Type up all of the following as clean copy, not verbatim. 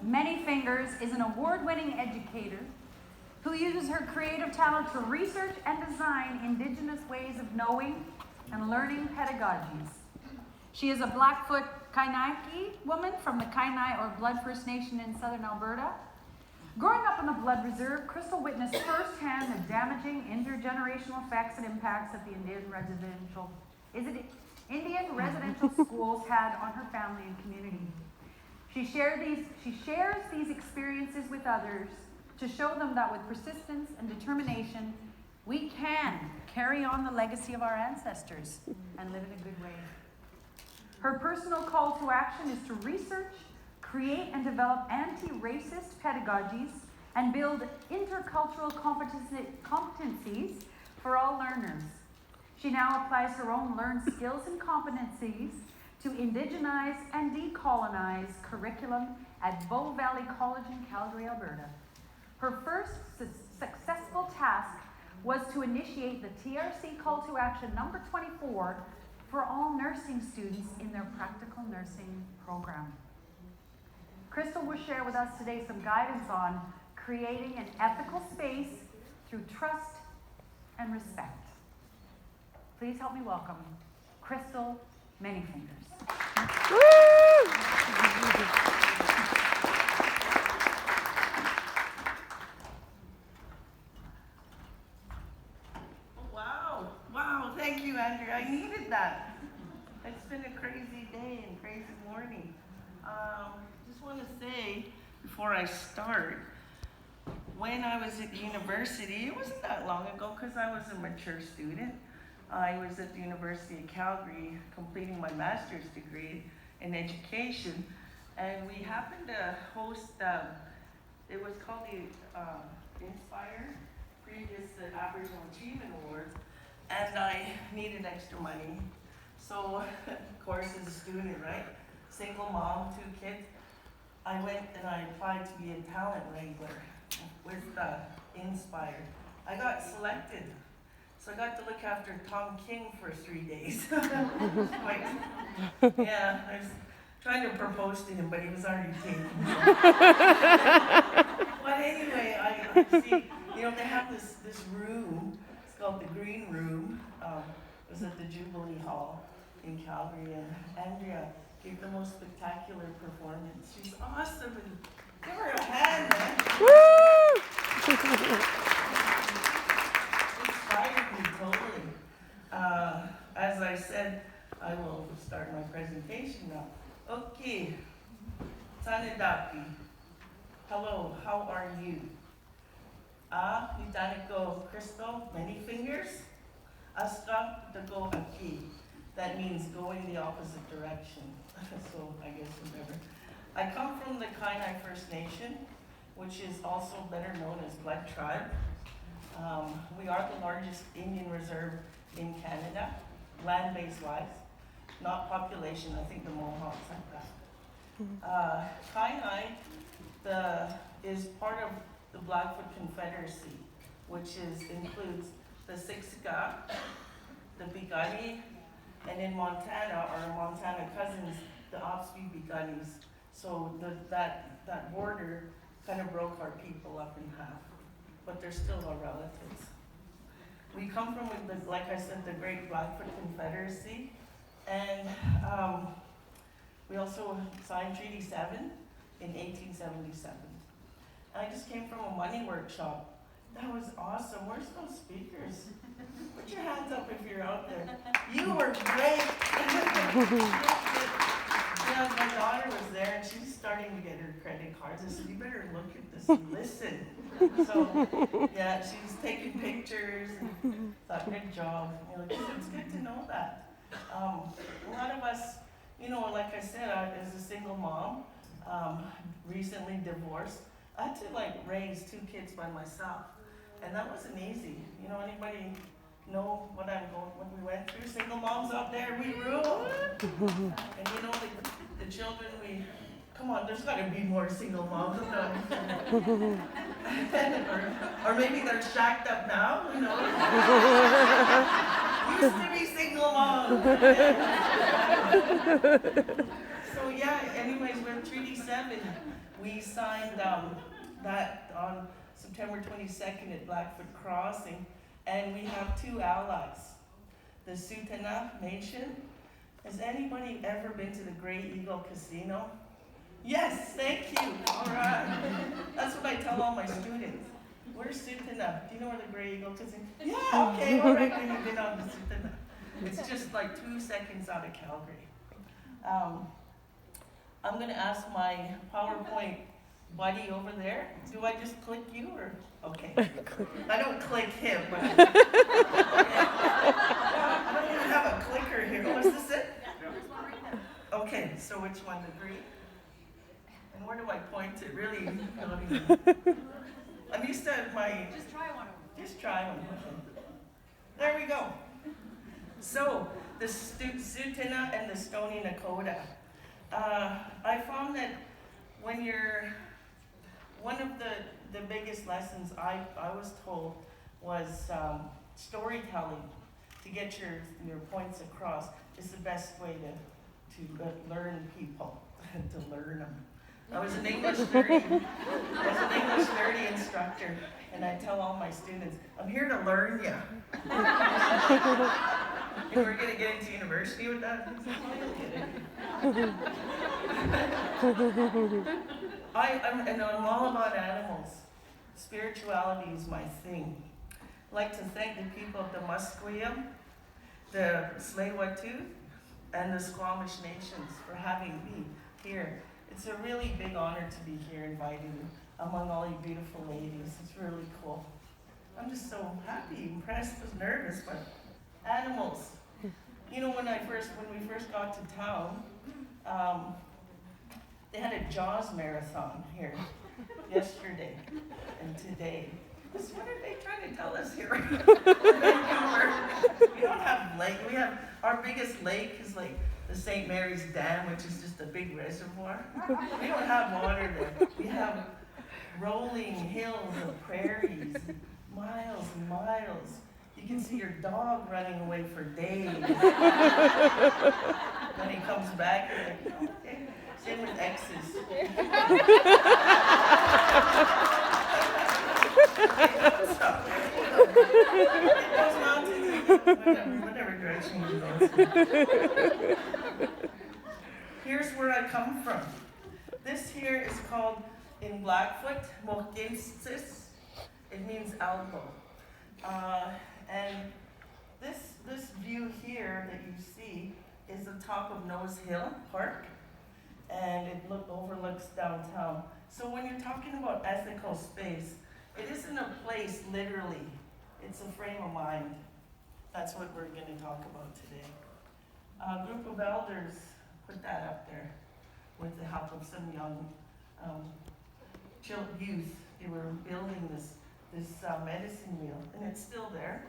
Manyfingers is an award-winning educator who uses her creative talent to research and design Indigenous ways of knowing and learning pedagogies. She is a Blackfoot Kainai woman from the Kainai or Blood First Nation in southern Alberta. Growing up in the Blood Reserve, Crystal witnessed firsthand the damaging intergenerational effects and impacts that the Indian residential schools had on her family and community. She shares these experiences with others to show them that with persistence and determination, we can carry on the legacy of our ancestors and live in a good way. Her personal call to action is to research, create and develop anti-racist pedagogies and build intercultural competencies for all learners. She now applies her own learned skills and competencies to indigenize and decolonize curriculum at Bow Valley College in Calgary, Alberta. Her first successful task was to initiate the TRC Call to Action number 24 for all nursing students in their practical nursing program. Crystal will share with us today some guidance on creating an ethical space through trust and respect. Please help me welcome Crystal Manyfingers. Wow, thank you, Andrea. I needed that. It's been a crazy day and crazy morning. Just want to say, before I start, when I was at university, it wasn't that long ago because I was a mature student. I was at the University of Calgary completing my master's degree in education, and we happened to host, it was called the Inspire, previous Aboriginal Achievement Awards, and I needed extra money. So, of course, as a student, right? Single mom, 2 kids. I went and I applied to be a talent wrangler with Inspire. I got selected. So I got to look after Tom King for 3 days. Yeah, I was trying to propose to him, but he was already taken. But anyway, I see, they have this room. It's called the Green Room. It was at the Jubilee Hall in Calgary, and Andrea gave the most spectacular performance. She's awesome, and give her a hand, man. Woo! Inspired me totally. As I said, I will start my presentation now. Okay, Tanidaki. Hello, how are you? Itaniko Crystal, Manyfingers. Asta Dago Aki. That means going the opposite direction. So I guess remember. I come from the Kainai First Nation, which is also better known as Blood Tribe. We are the largest Indian reserve in Canada, land-based wise, not population. I think the Mohawks have that. Kainai is part of the Blackfoot Confederacy, which includes the Siksika, the Bigani, and in Montana, our Montana cousins, the Ospey Biganis. So that border kind of broke our people up in half, but they're still our relatives. We come from, like I said, the Great Blackfoot Confederacy, and we also signed Treaty 7 in 1877. And I just came from a money workshop. That was awesome. Where's those speakers? Put your hands up if you're out there. You were great. Yeah, my daughter was there, and she's starting to get her credit cards. I said, you better look at this and listen. So, yeah, she's taking pictures and thought, good job. It's good to know that. A lot of us, like I said, as a single mom, recently divorced, I had to raise 2 kids by myself. And that wasn't easy. Anybody know what we went through? Single moms out there, we rule. And the children, come on, there's gotta be more single moms. or maybe they're shacked up now, Used to be single moms. So yeah, anyways, with Treaty 7, we signed that on September 22nd at Blackfoot Crossing, and we have 2 allies. The Sutana Nation. Has anybody ever been to the Grey Eagle Casino? Yes, thank you. All right. That's what I tell all my students. Where's Sutana? Do you know where the Grey Eagle Casino? Yeah, okay, all right, then you've been on the Sutana. It's just like 2 seconds out of Calgary. I'm going to ask my PowerPoint buddy over there. Do I just click you or? Okay. I don't click him. But I don't even have a clicker here. Oh, is this it? Okay, so which one? The green? And where do I point it? Really? I'm used to my... Just try one. Just try one. Okay. There we go. So, the Sutana and the Stoney Nakoda. I found that when you're, one of the biggest lessons I was told was storytelling to get your points across is the best way to learn people, to learn them. I was an English nerdy instructor, and I tell all my students, I'm here to learn you. And we're going to get into university with that? I'm all about animals. Spirituality is my thing. I'd like to thank the people of the Musqueam, the Tsleil-Waututh, and the Squamish Nations for having me here. It's a really big honor to be here invited among all you beautiful ladies. It's really cool. I'm just so happy, impressed, was nervous, but animals. You know, when we first got to town, they had a Jaws marathon here yesterday and today. So what are they trying to tell us here? Vancouver. We don't have lake. We have our biggest lake is like the St. Mary's Dam, which is just a big reservoir. We don't have water there. We have rolling hills and prairies, miles and miles. You can see your dog running away for days. When he comes back, you're like, oh, okay. Same with exes. Those mountains, whatever direction you go. Here's where I come from. This here is called, in Blackfoot, Mohkinsis. It means elbow. And this view here that you see is the top of Nose Hill Park, and it overlooks downtown. So when you're talking about ethical space, it isn't a place literally, it's a frame of mind. That's what we're going to talk about today. A group of elders put that up there with the help of some young youth. They were building this medicine wheel, and it's still there.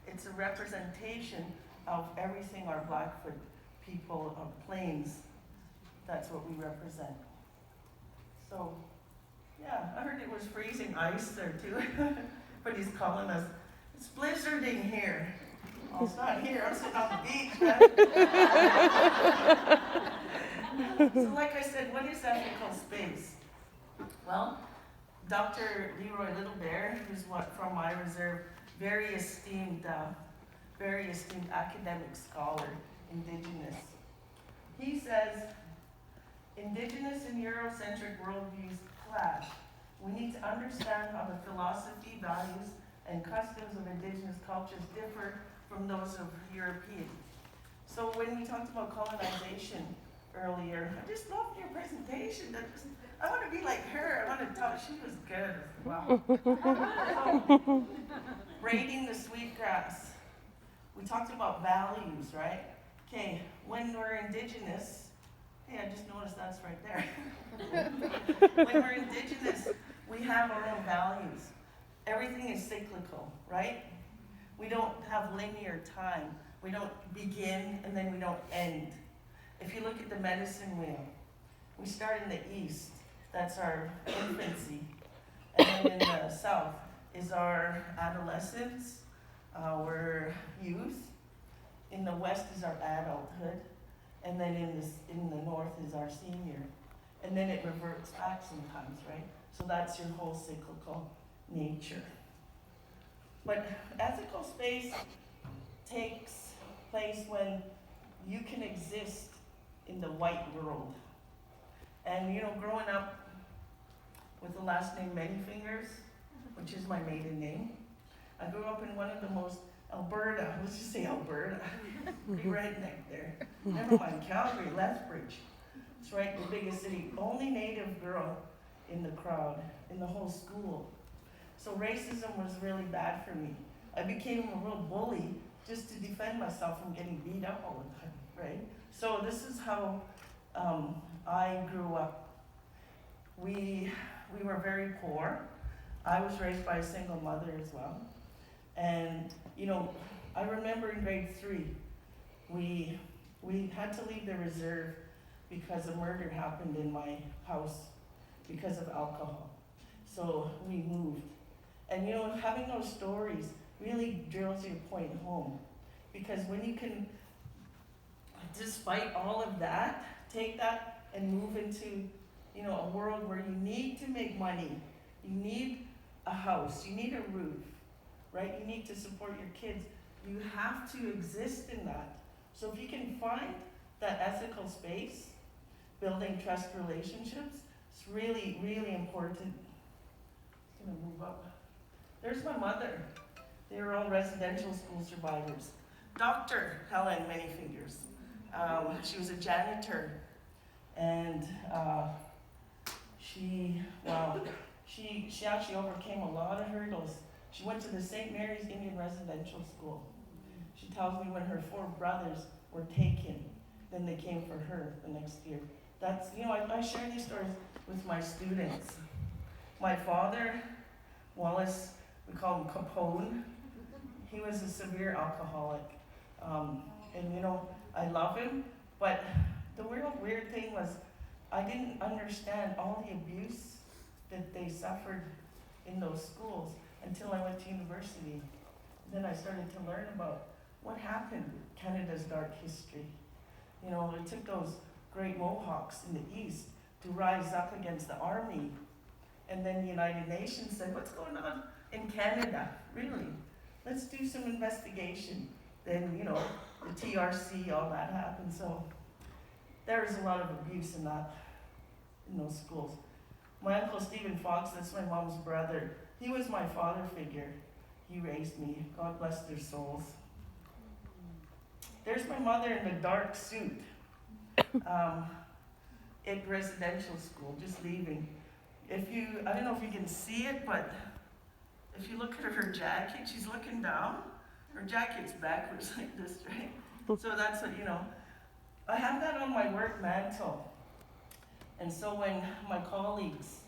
It's a representation of everything our Blackfoot people of Plains, that's what we represent. So, yeah, I heard it was freezing ice there too, but he's calling us, it's blizzarding here. Oh, it's not here, I'm sitting on the beach. So like I said, what is ethical space? Well, Dr. Leroy Littlebear, who's from my reserve, very esteemed academic scholar, Indigenous. He says, Indigenous and Eurocentric worldviews clash. We need to understand how the philosophy, values, and customs of Indigenous cultures differ from those of European. So when we talked about colonization earlier, I just loved your presentation. I want to be like her. I want to talk. She was good. Wow. Braiding the sweetgrass. We talked about values, right? Okay, when we're Indigenous, hey, I just noticed that's right there. When we're Indigenous, we have our own values. Everything is cyclical, right? We don't have linear time. We don't begin and then we don't end. If you look at the medicine wheel, we start in the east. That's our infancy. And then in the south is our adolescence, our youth. In the west is our adulthood. And then in the north is our senior. and then it reverts back sometimes, right? So that's your whole cyclical nature. But ethical space takes place when you can exist in the white world. And growing up with the last name Manyfingers, which is my maiden name, I grew up in one of the most Alberta, let's just say Alberta, pretty redneck there. Never mind, Calgary, Lethbridge. It's right, the biggest city. Only native girl in the crowd, in the whole school. So racism was really bad for me. I became a real bully just to defend myself from getting beat up all the time, right? So this is how I grew up. We were very poor. I was raised by a single mother as well. And, I remember in grade 3, we had to leave the reserve because a murder happened in my house because of alcohol. So we moved. And, having those stories really drills your point home. Because when you can, despite all of that, take that and move into, a world where you need to make money, you need a house, you need a roof, right? You need to support your kids. You have to exist in that. So if you can find that ethical space, building trust relationships, it's really, really important. It's gonna move up. There's my mother. They were all residential school survivors. Dr. Helen Manyfingers. She was a janitor, and she actually overcame a lot of hurdles. She went to the St. Mary's Indian Residential School. She tells me when her 4 brothers were taken, then they came for her the next year. That's, I share these stories with my students. My father, Wallace, we call him Capone. He was a severe alcoholic. And I love him, but the real weird thing was I didn't understand all the abuse that they suffered in those schools until I went to university. Then I started to learn about what happened, Canada's dark history. It took those great Mohawks in the East to rise up against the army. And then the United Nations said, what's going on in Canada? Really? Let's do some investigation. Then, the TRC, all that happened. So there was a lot of abuse in those schools. My uncle Stephen Fox, that's my mom's brother, he was my father figure. He raised me. God bless their souls. There's my mother in the dark suit at residential school, just leaving. I don't know if you can see it, but if you look at her jacket, she's looking down. Her jacket's backwards like this, right? So that's what, I have that on my work mantle. And so when my colleagues,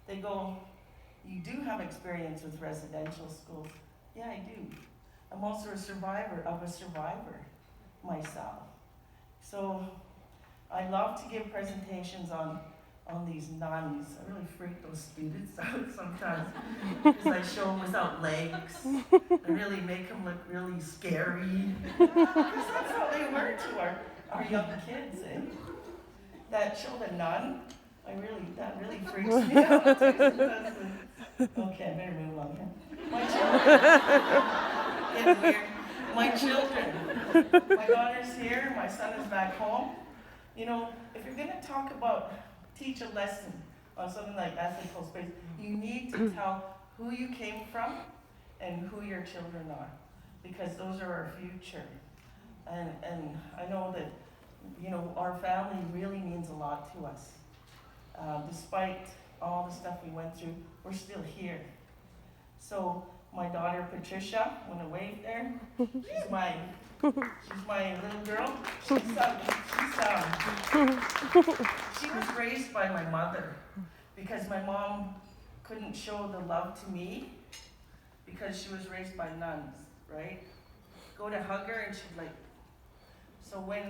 they go, you do have experience with residential schools. Yeah, I do. I'm also a survivor of a survivor myself. So I love to give presentations on these nuns. I really freak those students out sometimes because I show them without legs. I really make them look really scary. Because that's how they were to our young kids, eh? That show the nun, that really freaks me out too. Okay, I better move along here. My children. My daughter's here, my son is back home. If you're gonna teach a lesson on something like ethical space, you need to tell who you came from and who your children are, because those are our future. And I know that, our family really means a lot to us. Despite all the stuff we went through, we're still here. So my daughter Patricia, when I waved there, she's my little girl. She was raised by my mother because my mom couldn't show the love to me because she was raised by nuns, right? Go to hug her and she'd so when